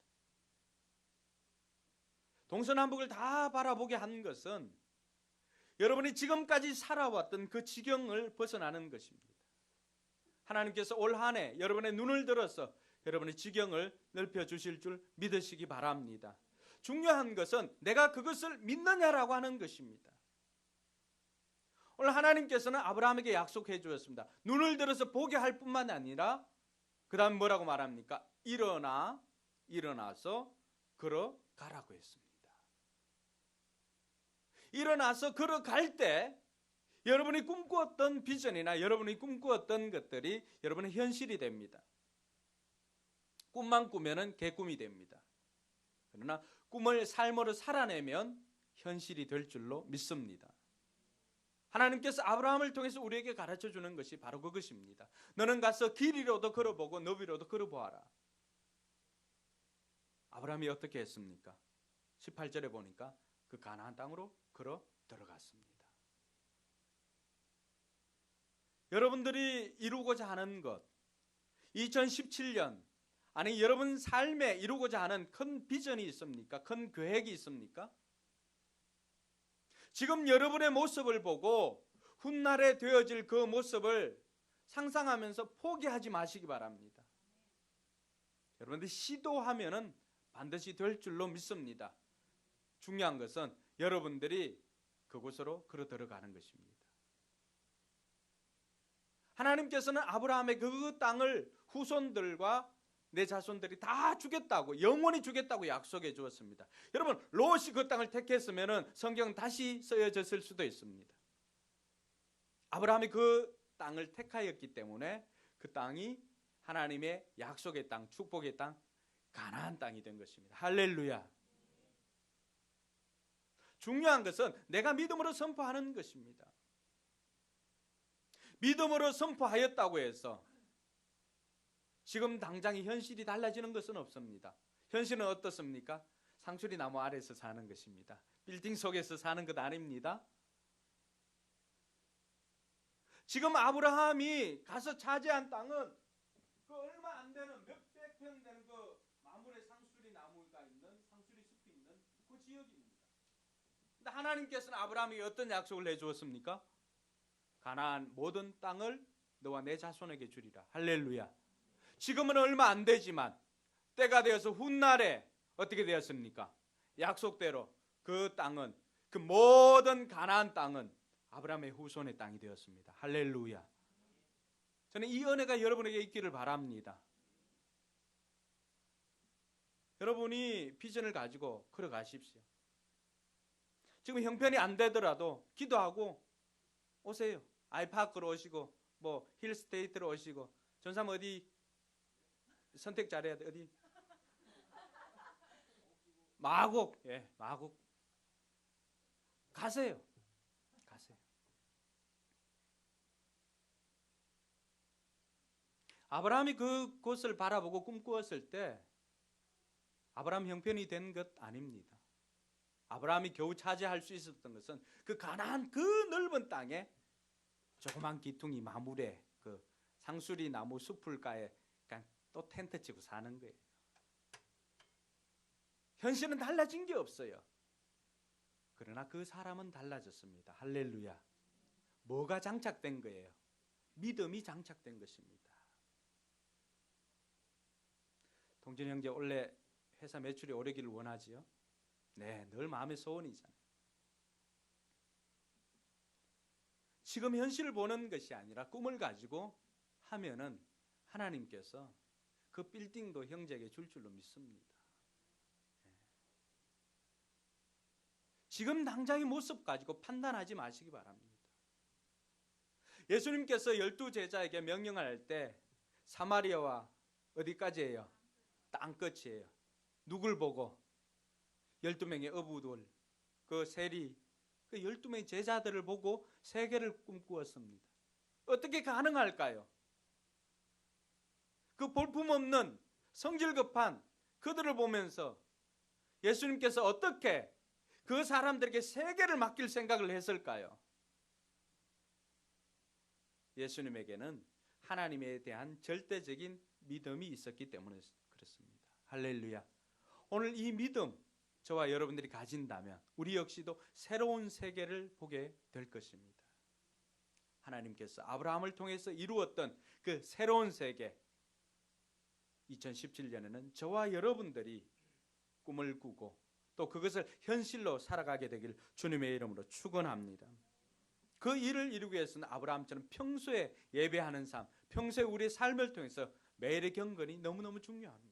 Speaker 1: 동서남북을 다 바라보게 한 것은 여러분이 지금까지 살아왔던 그 지경을 벗어나는 것입니다. 하나님께서 올 한 해 여러분의 눈을 들어서 여러분의 지경을 넓혀주실 줄 믿으시기 바랍니다. 중요한 것은 내가 그것을 믿느냐라고 하는 것입니다. 오늘 하나님께서는 아브라함에게 약속해 주었습니다. 눈을 들어서 보게 할 뿐만 아니라 그 다음 뭐라고 말합니까? 일어나서 걸어가라고 했습니다. 일어나서 걸어갈 때 여러분이 꿈꾸었던 비전이나 여러분이 꿈꾸었던 것들이 여러분의 현실이 됩니다. 꿈만 꾸면은 개꿈이 됩니다. 그러나 꿈을 삶으로 살아내면 현실이 될 줄로 믿습니다. 하나님께서 아브라함을 통해서 우리에게 가르쳐 주는 것이 바로 그것입니다. 너는 가서 길이로도 걸어보고 너비로도 걸어보아라. 아브라함이 어떻게 했습니까? 18절에 보니까 그 가나안 땅으로 걸어 들어갔습니다. 여러분들이 이루고자 하는 것, 2017년 아니 여러분 삶에 이루고자 하는 큰 비전이 있습니까? 큰 계획이 있습니까? 지금 여러분의 모습을 보고 훗날에 되어질 그 모습을 상상하면서 포기하지 마시기 바랍니다. 여러분들 시도하면은 반드시 될 줄로 믿습니다. 중요한 것은 여러분들이 그곳으로 걸어 들어가는 것입니다. 하나님께서는 아브라함의 그 땅을 후손들과 내 자손들이 다 주겠다고, 영원히 주겠다고 약속해 주었습니다. 여러분, 롯이 그 땅을 택했으면 성경은 다시 쓰여졌을 수도 있습니다. 아브라함이 그 땅을 택하였기 때문에 그 땅이 하나님의 약속의 땅, 축복의 땅, 가나안 땅이 된 것입니다. 할렐루야. 중요한 것은 내가 믿음으로 선포하는 것입니다. 믿음으로 선포하였다고 해서 지금 당장의 현실이 달라지는 것은 없습니다. 현실은 어떻습니까? 상수리 나무 아래에서 사는 것입니다. 빌딩 속에서 사는 것 아닙니다. 지금 아브라함이 가서 차지한 땅은 그 얼마 안 되는 몇백 평 되는 그 마물의 상수리 나무가 있는, 상수리 숲이 있는 그 지역입니다. 근데 하나님께서는 아브라함에게 어떤 약속을 해주었습니까? 가나안 모든 땅을 너와 내 자손에게 주리라. 할렐루야. 지금은 얼마 안 되지만 때가 되어서 훗날에 어떻게 되었습니까? 약속대로 그 땅은, 그 모든 가나안 땅은 아브라함의 후손의 땅이 되었습니다. 할렐루야. 저는 이 은혜가 여러분에게 있기를 바랍니다. 여러분이 비전을 가지고 걸어가십시오. 지금 형편이 안 되더라도 기도하고 오세요. 아이파크로 오시고 뭐 힐스테이트로 오시고 전삼 어디 선택 잘해야 돼. 어디? 마곡. 예, 마곡. 가세요. 가세요. 아브라함이 그곳을 바라보고 꿈꾸었을 때 아브라함 형편이 된 것 아닙니다. 아브라함이 겨우 차지할 수 있었던 것은 그 가나안 그 넓은 땅에 조그만 기퉁이 마물에 그 상수리 나무 숲을가에 그냥 또 텐트 치고 사는 거예요. 현실은 달라진 게 없어요. 그러나 그 사람은 달라졌습니다. 할렐루야. 뭐가 장착된 거예요? 믿음이 장착된 것입니다. 동진 형제 원래 회사 매출이 오르기를 원하지요? 네, 늘 마음의 소원이잖아요. 지금 현실을 보는 것이 아니라 꿈을 가지고 하면은 하나님께서 그 빌딩도 형제에게 줄 줄로 믿습니다. 지금 당장의 모습 가지고 판단하지 마시기 바랍니다. 예수님께서 12제자에게 명령할 때 사마리아와 어디까지예요? 땅끝이에요. 누굴 보고? 12명의 어부들, 그 세리, 그 12명의 제자들을 보고 세계를 꿈꾸었습니다. 어떻게 가능할까요? 그 볼품없는 성질 급한 그들을 보면서 예수님께서 어떻게 그 사람들에게 세계를 맡길 생각을 했을까요? 예수님에게는 하나님에 대한 절대적인 믿음이 있었기 때문에 그렇습니다. 할렐루야. 오늘 이 믿음 저와 여러분들이 가진다면 우리 역시도 새로운 세계를 보게 될 것입니다. 하나님께서 아브라함을 통해서 이루었던 그 새로운 세계, 2017년에는 저와 여러분들이 꿈을 꾸고 또 그것을 현실로 살아가게 되길 주님의 이름으로 축원합니다. 그 일을 이루기 위해서는 아브라함처럼 평소에 예배하는 삶, 평소에 우리의 삶을 통해서 매일의 경건이 너무너무 중요합니다.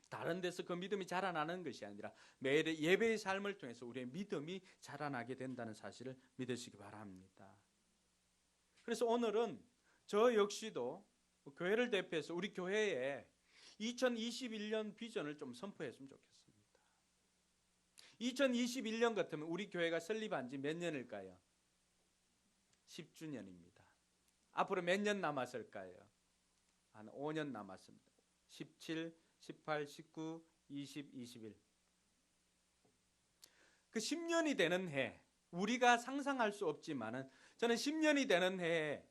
Speaker 1: 다른 데서 그 믿음이 자라나는 것이 아니라 매일의 예배의 삶을 통해서 우리의 믿음이 자라나게 된다는 사실을 믿으시기 바랍니다. 그래서 오늘은 저 역시도 교회를 대표해서 우리 교회에 2021년 비전을 좀 선포했으면 좋겠습니다. 2021년 같으면 우리 교회가 설립한 지 몇 년일까요? 10주년입니다. 앞으로 몇 년 남았을까요? 한 5년 남았습니다. 17, 18, 19, 20, 21. 그 10년이 되는 해, 우리가 상상할 수 없지만은 저는 10년이 되는 해에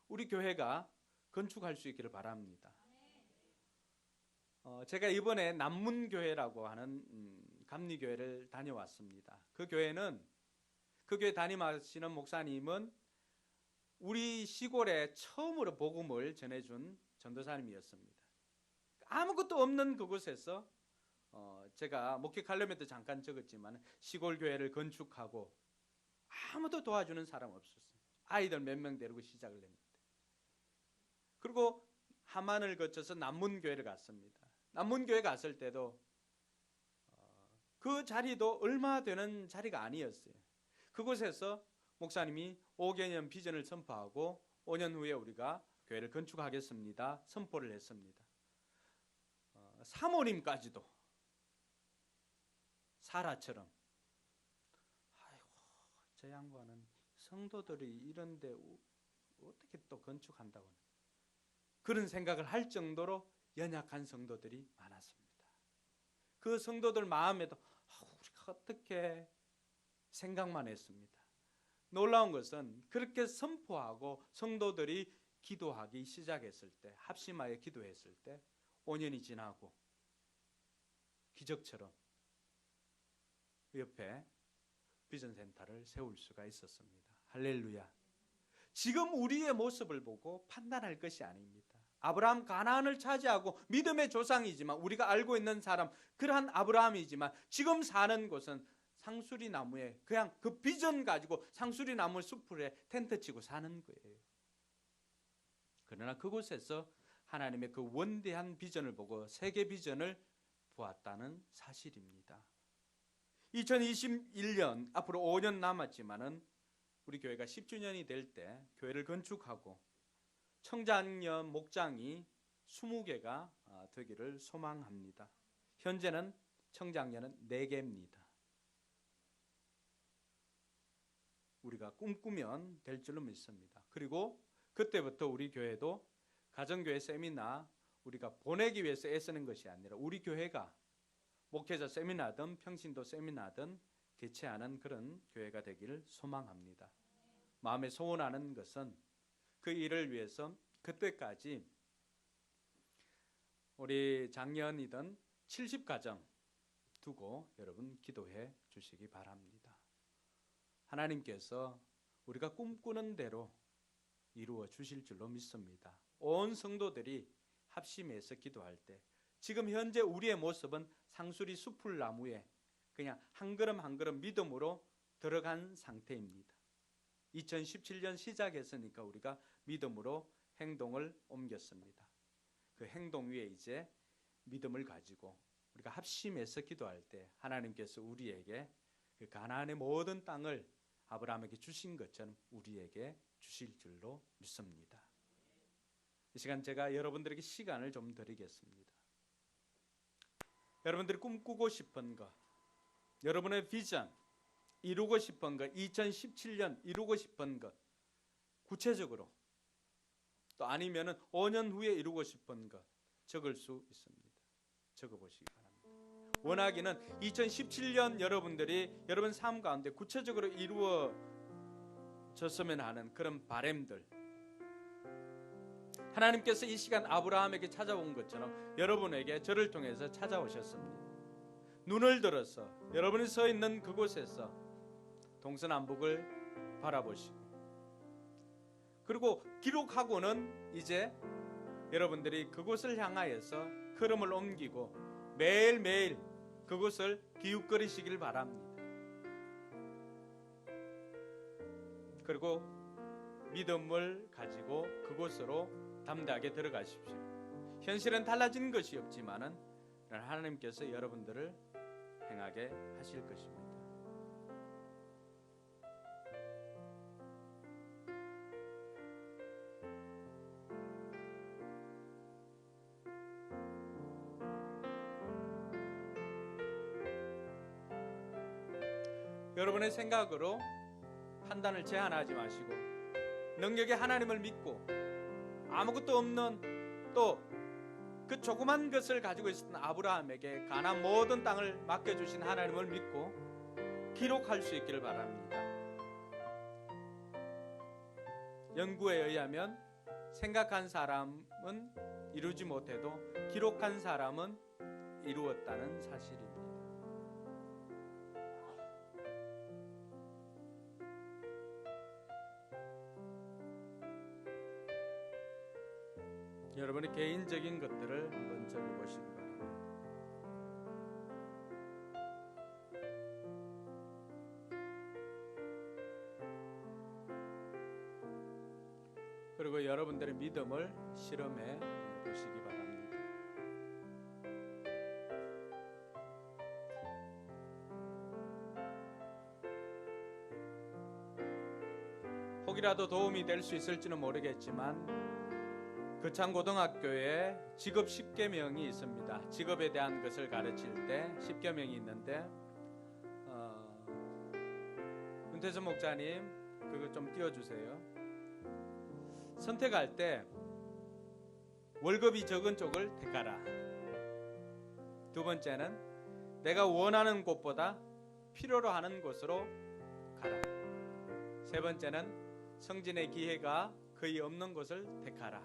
Speaker 1: 우리 교회가 건축할 수 있기를 바랍니다. 제가 이번에 남문교회라고 하는 감리교회를 다녀왔습니다. 그 교회는 그 교회 담임하시는 목사님은 우리 시골에 처음으로 복음을 전해준 전도사님이었습니다. 아무것도 없는 그곳에서 제가 목회하려면도 잠깐 적었지만 시골 교회를 건축하고 아무도 도와주는 사람 없었어요. 아이들 몇 명 데리고 시작을 했는데, 그리고 하만을 거쳐서 남문교회를 갔습니다. 남문교회 갔을 때도 그 자리도 얼마 되는 자리가 아니었어요. 그곳에서 목사님이 5개년 비전을 선포하고 5년 후에 우리가 교회를 건축하겠습니다 선포를 했습니다. 사모님까지도 사라처럼 아이고 저 양반은 성도들이 이런데 어떻게 또 건축한다고 그런 생각을 할 정도로 연약한 성도들이 많았습니다. 그 성도들 마음에도 우리가 어떻게 생각만 했습니다. 놀라운 것은 그렇게 선포하고 성도들이 기도하기 시작했을 때, 합심하여 기도했을 때 5년이 지나고 기적처럼 옆에 비전센터를 세울 수가 있었습니다. 할렐루야. 지금 우리의 모습을 보고 판단할 것이 아닙니다. 아브라함 가나안을 차지하고 믿음의 조상이지만 우리가 알고 있는 사람 그러한 아브라함이지만 지금 사는 곳은 상수리 나무에 그냥 그 비전 가지고 상수리 나무 숲에 텐트 치고 사는 거예요. 그러나 그곳에서 하나님의 그 원대한 비전을 보고 세계 비전을 보았다는 사실입니다. 2021년 앞으로 5년 남았지만은 우리 교회가 10주년이 될 때 교회를 건축하고 청장년 목장이 20개가 되기를 소망합니다. 현재는 청장년은 4개입니다. 우리가 꿈꾸면 될 줄로 믿습니다. 그리고 그때부터 우리 교회도 가정교회 세미나 우리가 보내기 위해서 애쓰는 것이 아니라 우리 교회가 목회자 세미나든 평신도 세미나든 개최하는 그런 교회가 되기를 소망합니다. 마음에 소원하는 것은 그 일을 위해서 그때까지 우리 작년이든 70가정 두고 여러분 기도해 주시기 바랍니다. 하나님께서 우리가 꿈꾸는 대로 이루어 주실 줄로 믿습니다. 온 성도들이 합심해서 기도할 때 지금 현재 우리의 모습은 상수리 수풀나무에 그냥 한 걸음 한 걸음 믿음으로 들어간 상태입니다. 2017년 시작했으니까 우리가 믿음으로 행동을 옮겼습니다. 그 행동 위에 이제 믿음을 가지고 우리가 합심해서 기도할 때 하나님께서 우리에게 그 가나안의 모든 땅을 아브라함에게 주신 것처럼 우리에게 주실 줄로 믿습니다. 이 시간 제가 여러분들에게 시간을 좀 드리겠습니다. 여러분들이 꿈꾸고 싶은 것, 여러분의 비전, 이루고 싶은 것, 2017년 이루고 싶은 것 구체적으로 또 아니면은 5년 후에 이루고 싶은 것 적을 수 있습니다. 적어보시기 바랍니다. 원하기는 2017년 여러분들이 여러분 삶 가운데 구체적으로 이루어졌으면 하는 그런 바람들, 하나님께서 이 시간 아브라함에게 찾아온 것처럼 여러분에게 저를 통해서 찾아오셨습니다. 눈을 들어서 여러분이 서 있는 그곳에서 동서남북을 바라보시고 그리고 기록하고는 이제 여러분들이 그곳을 향하여서 걸음을 옮기고 매일매일 그곳을 기웃거리시길 바랍니다. 그리고 믿음을 가지고 그곳으로 담대하게 들어가십시오. 현실은 달라진 것이 없지만은 하나님께서 여러분들을 행하게 하실 것입니다. 여러분의 생각으로 판단을 제한하지 마시고 능력의 하나님을 믿고 아무것도 없는 또 그 조그만 것을 가지고 있었던 아브라함에게 가나안 모든 땅을 맡겨주신 하나님을 믿고 기록할 수 있기를 바랍니다. 연구에 의하면 생각한 사람은 이루지 못해도 기록한 사람은 이루었다는 사실입니다. 여러분의 개인적인 것들을 한번 적어보시기 바랍니다. 그리고 여러분들의 믿음을 실험해 보시기 바랍니다. 혹이라도 도움이 될 수 있을지는 모르겠지만 거창고등학교에 직업 10계명이 있습니다. 직업에 대한 것을 가르칠 때 10계명이 있는데 윤태선 목사님 그거 좀 띄워주세요. 선택할 때 월급이 적은 쪽을 택하라. 두 번째는 내가 원하는 곳보다 필요로 하는 곳으로 가라. 세 번째는 성진의 기회가 거의 없는 곳을 택하라.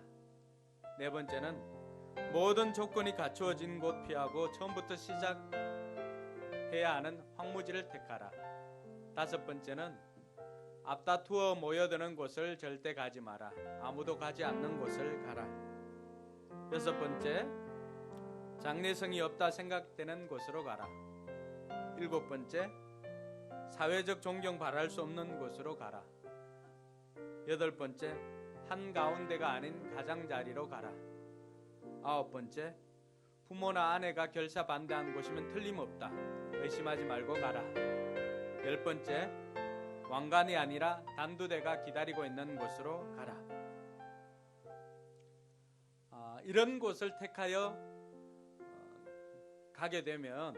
Speaker 1: 네 번째는 모든 조건이 갖추어진 곳 피하고 처음부터 시작해야 하는 황무지를 택하라. 다섯 번째는 앞다투어 모여드는 곳을 절대 가지 마라. 아무도 가지 않는 곳을 가라. 여섯 번째, 장래성이 없다 생각되는 곳으로 가라. 일곱 번째, 사회적 존경 바랄 수 없는 곳으로 가라. 여덟 번째, 한가운데가 아닌 가장자리로 가라. 9번째, 부모나 아내가 결사 반대한 곳이면 틀림없다. 의심하지 말고 가라. 10번째, 왕관이 아니라 단두대가 기다리고 있는 곳으로 가라. 이런 곳을 택하여 가게 되면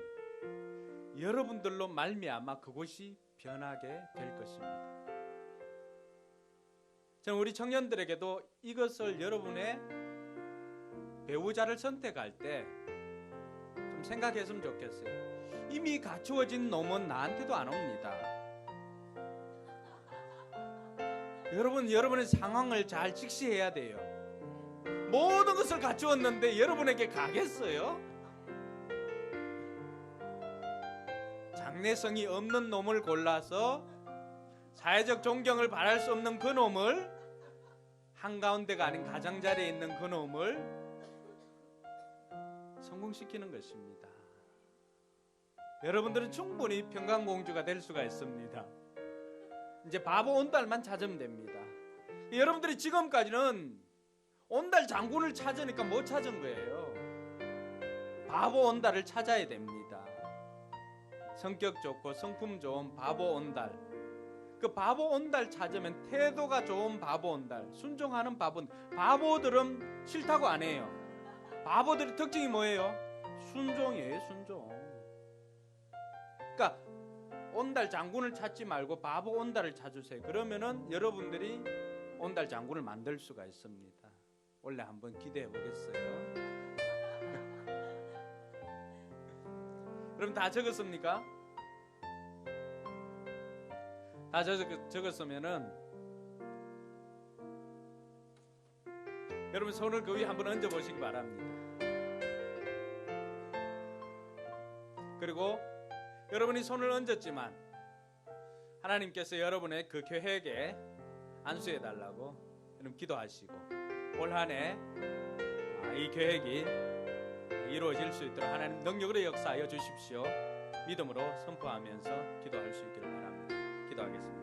Speaker 1: 여러분들로 말미암아 그곳이 변하게 될 것입니다. 저는 우리 청년들에게도 이것을 여러분의 배우자를 선택할 때 좀 생각했으면 좋겠어요. 이미 갖추어진 놈은 나한테도 안 옵니다. 여러분의 상황을 잘 직시해야 돼요. 모든 것을 갖추었는데 여러분에게 가겠어요? 장래성이 없는 놈을 골라서 사회적 존경을 바랄 수 없는 그 놈을, 한가운데가 아닌 가장자리에 있는 그 놈을 성공시키는 것입니다. 여러분들은 충분히 평강공주가 될 수가 있습니다. 이제 바보 온달만 찾으면 됩니다. 여러분들이 지금까지는 온달 장군을 찾으니까 못 찾은 거예요. 바보 온달을 찾아야 됩니다. 성격 좋고 성품 좋은 바보 온달, 그 바보 온달 찾으면 태도가 좋은 바보 온달, 순종하는 바보 온달. 바보들은 싫다고 안 해요. 바보들의 특징이 뭐예요? 순종이에요, 순종. 그러니까 온달 장군을 찾지 말고 바보 온달을 찾으세요. 그러면은 여러분들이 온달 장군을 만들 수가 있습니다. 원래 한번 기대해 보겠어요. 그럼 다 적었습니까? 다 적었으면은 여러분 손을 그 위에 한번 얹어 보시기 바랍니다. 그리고 여러분이 손을 얹었지만 하나님께서 여러분의 그 계획에 안수해 달라고 여러분 기도하시고 올 한 해 이 계획이 이루어질 수 있도록 하나님 능력으로 역사하여 주십시오. 믿음으로 선포하면서 기도할 수 있기를 바랍니다. 기도하겠습니다.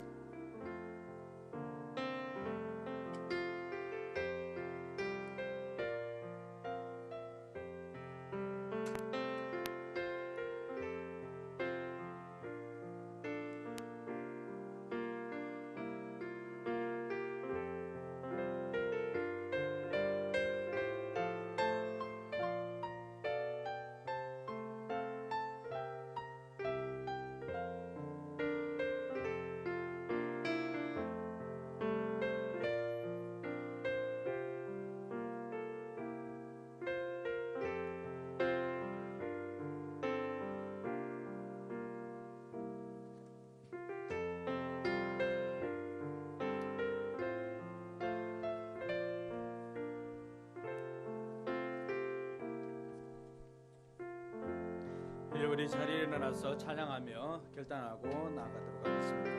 Speaker 1: 우리 자리에 일어나서 찬양하며 결단하고 나아가도록 하겠습니다.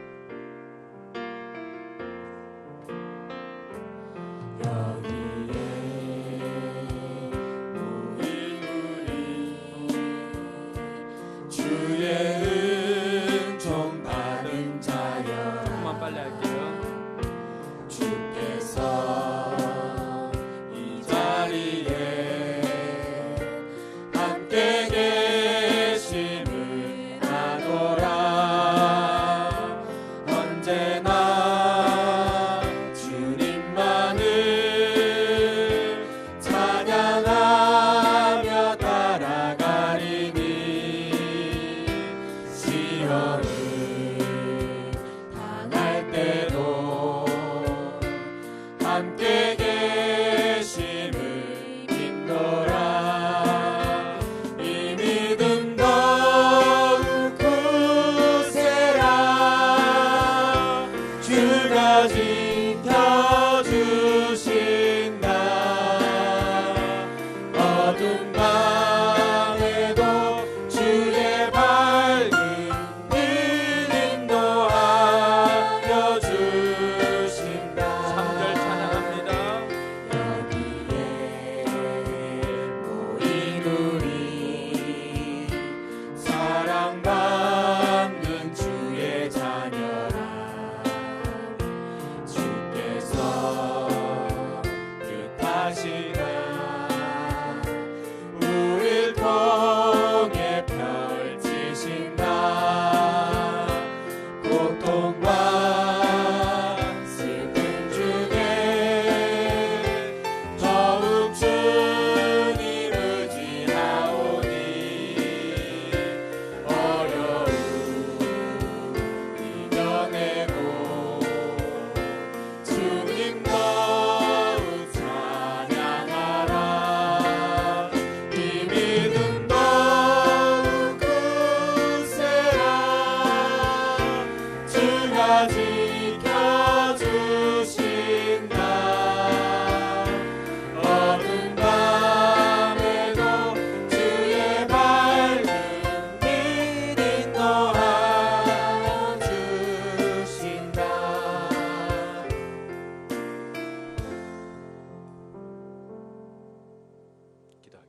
Speaker 2: 주께서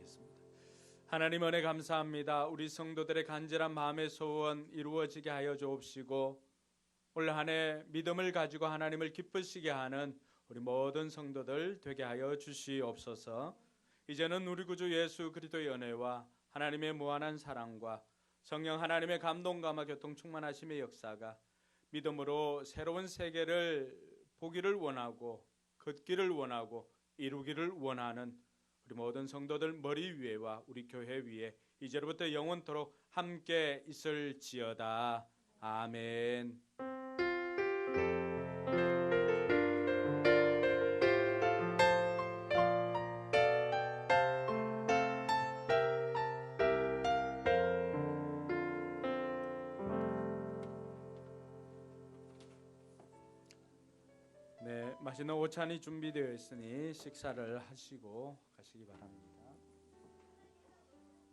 Speaker 1: 기도하겠습니다. 하나님 은혜 감사합니다. 우리 성도들의 간절한 마음의 소원 이루어지게 하여 주옵시고 올 한 해 믿음을 가지고 하나님을 기쁘시게 하는 우리 모든 성도들 되게 하여 주시옵소서. 이제는 우리 구주 예수 그리스도의 은혜와 하나님의 무한한 사랑과 성령 하나님의 감동감화 교통 충만하심의 역사가 믿음으로 새로운 세계를 보기를 원하고 걷기를 원하고 이루기를 원하는 우리 모든 성도들 머리 위에와 우리 교회 위에 이제로부터 영원토록 함께 있을지어다. 아멘. 네, 맛있는 오찬이 준비되어 있으니 식사를 하시고 가시기 바랍니다.